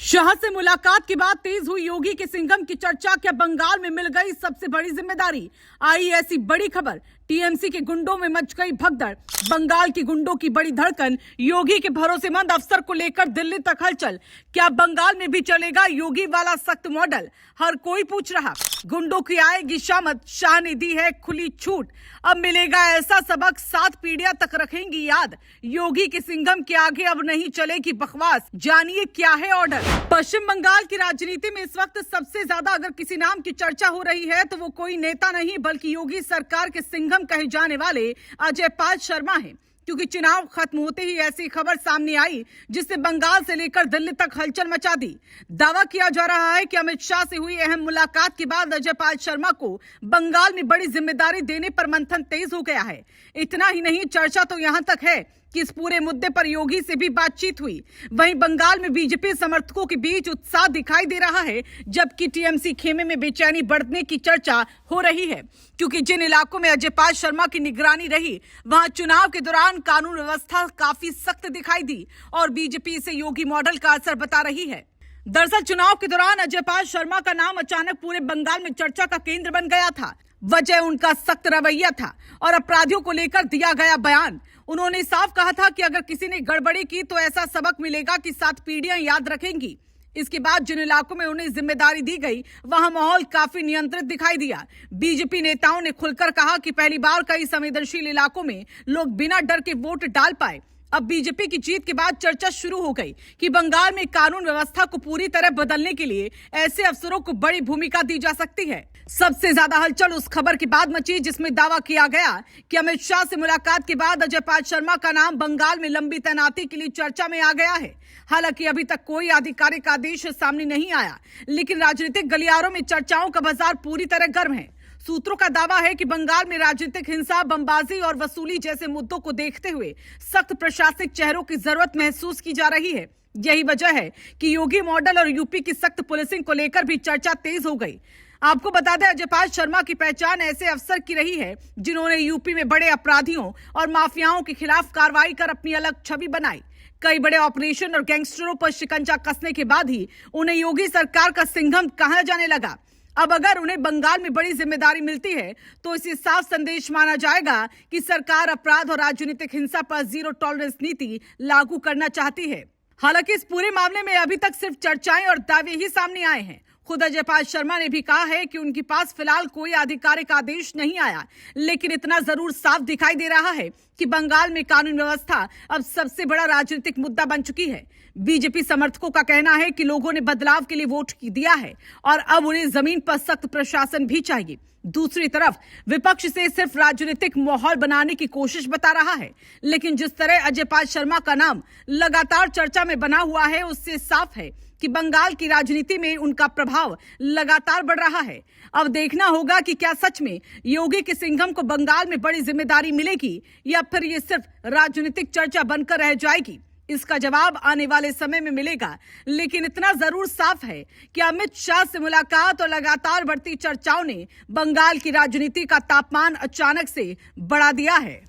शाह से मुलाकात के बाद तेज हुई योगी के सिंघम की चर्चा। क्या बंगाल में मिल गई सबसे बड़ी जिम्मेदारी? आई ऐसी बड़ी खबर। टीएमसी के गुंडों में मच गई भगदड़। बंगाल की गुंडों की बड़ी धड़कन। योगी के भरोसेमंद अफसर को लेकर दिल्ली तक हलचल। क्या बंगाल में भी चलेगा योगी वाला सख्त मॉडल? हर कोई पूछ रहा। गुंडों की आएगी शामत। शाह ने दी है खुली छूट। अब मिलेगा ऐसा सबक 7 पीढ़ियां तक रखेंगी याद। योगी के सिंघम के आगे अब नहीं चलेगी बकवास। जानिए क्या है ऑर्डर। पश्चिम बंगाल की राजनीति में इस वक्त सबसे ज्यादा अगर किसी नाम की चर्चा हो रही है तो वो कोई नेता नहीं बल्कि योगी सरकार के सिंघम कहे जाने वाले अजय पाल शर्मा हैं। क्योंकि चुनाव खत्म होते ही ऐसी खबर सामने आई जिससे बंगाल से लेकर दिल्ली तक हलचल मचा दी। दावा किया जा रहा है कि अमित शाह से हुई अहम मुलाकात के बाद अजय पाल शर्मा को बंगाल में बड़ी जिम्मेदारी देने पर मंथन तेज हो गया है। इतना ही नहीं, चर्चा तो यहां तक है कि इस पूरे मुद्दे पर योगी से भी बातचीत हुई। वहीं बंगाल में बीजेपी समर्थकों के बीच उत्साह दिखाई दे रहा है, जबकि टीएमसी खेमे में बेचैनी बढ़ने की चर्चा हो रही है। क्योंकि जिन इलाकों में अजय पाल शर्मा की निगरानी रही वहां चुनाव के दौरान कानून व्यवस्था काफी सख्त दिखाई दी और बीजेपी इसे योगी मॉडल का असर बता रही है। दरअसल चुनाव के दौरान अजय पाल शर्मा का नाम अचानक पूरे बंगाल में चर्चा का केंद्र बन गया था। वजह उनका सख्त रवैया था और अपराधियों को लेकर दिया गया बयान। उन्होंने साफ कहा था कि अगर किसी ने गड़बड़ी की तो ऐसा सबक मिलेगा कि 7 पीढ़ियां याद रखेंगी। इसके बाद जिन इलाकों में उन्हें जिम्मेदारी दी गई वहां माहौल काफी नियंत्रित दिखाई दिया। बीजेपी नेताओं ने खुलकर कहा कि पहली बार कई संवेदनशील इलाकों में लोग बिना डर के वोट डाल पाए। अब बीजेपी की जीत के बाद चर्चा शुरू हो गई कि बंगाल में कानून व्यवस्था को पूरी तरह बदलने के लिए ऐसे अफसरों को बड़ी भूमिका दी जा सकती है। सबसे ज्यादा हलचल उस खबर के बाद मची जिसमें दावा किया गया कि अमित शाह से मुलाकात के बाद अजय पाल शर्मा का नाम बंगाल में लंबी तैनाती के लिए चर्चा में आ गया है। हालांकि अभी तक कोई आधिकारिक आदेश सामने नहीं आया, लेकिन राजनीतिक गलियारों में चर्चाओं का बाजार पूरी तरह गर्म है। सूत्रों का दावा है कि बंगाल में राजनीतिक हिंसा, बमबाजी और वसूली जैसे मुद्दों को देखते हुए सख्त प्रशासनिक चेहरों की जरूरत महसूस की जा रही है। यही वजह है कि योगी मॉडल और यूपी की सख्त पुलिसिंग को लेकर भी चर्चा तेज हो गई। आपको बता दें, अजय पाल शर्मा की पहचान ऐसे अफसर की रही है जिन्होंने यूपी में बड़े अपराधियों और माफियाओं के खिलाफ कार्रवाई कर अपनी अलग छवि बनाई। कई बड़े ऑपरेशन और गैंगस्टरों पर शिकंजा कसने के बाद ही उन्हें योगी सरकार का सिंघम कहा जाने लगा। अब अगर उन्हें बंगाल में बड़ी जिम्मेदारी मिलती है तो इसे साफ संदेश माना जाएगा कि सरकार अपराध और राजनीतिक हिंसा पर जीरो टॉलरेंस नीति लागू करना चाहती है। हालांकि इस पूरे मामले में अभी तक सिर्फ चर्चाएं और दावे ही सामने आए हैं। खुद अजय पाल शर्मा ने भी कहा है कि उनके पास फिलहाल कोई आधिकारिक आदेश नहीं आया, लेकिन इतना जरूर साफ दिखाई दे रहा है कि बंगाल में कानून व्यवस्था अब सबसे बड़ा राजनीतिक मुद्दा बन चुकी है। बीजेपी समर्थकों का कहना है कि लोगों ने बदलाव के लिए वोट दिया है और अब उन्हें जमीन पर सख्त प्रशासन भी चाहिए। दूसरी तरफ विपक्ष से सिर्फ राजनीतिक माहौल बनाने की कोशिश बता रहा है, लेकिन जिस तरह अजय पाल शर्मा का नाम लगातार चर्चा में बना हुआ है उससे साफ है कि बंगाल की राजनीति में उनका प्रभाव लगातार बढ़ रहा है। अब देखना होगा कि क्या सच में योगी के सिंघम को बंगाल में बड़ी जिम्मेदारी मिलेगी या फिर ये सिर्फ राजनीतिक चर्चा बनकर रह जाएगी। इसका जवाब आने वाले समय में मिलेगा, लेकिन इतना जरूर साफ है कि अमित शाह से मुलाकात और लगातार बढ़ती चर्चाओं ने बंगाल की राजनीति का तापमान अचानक से बढ़ा दिया है।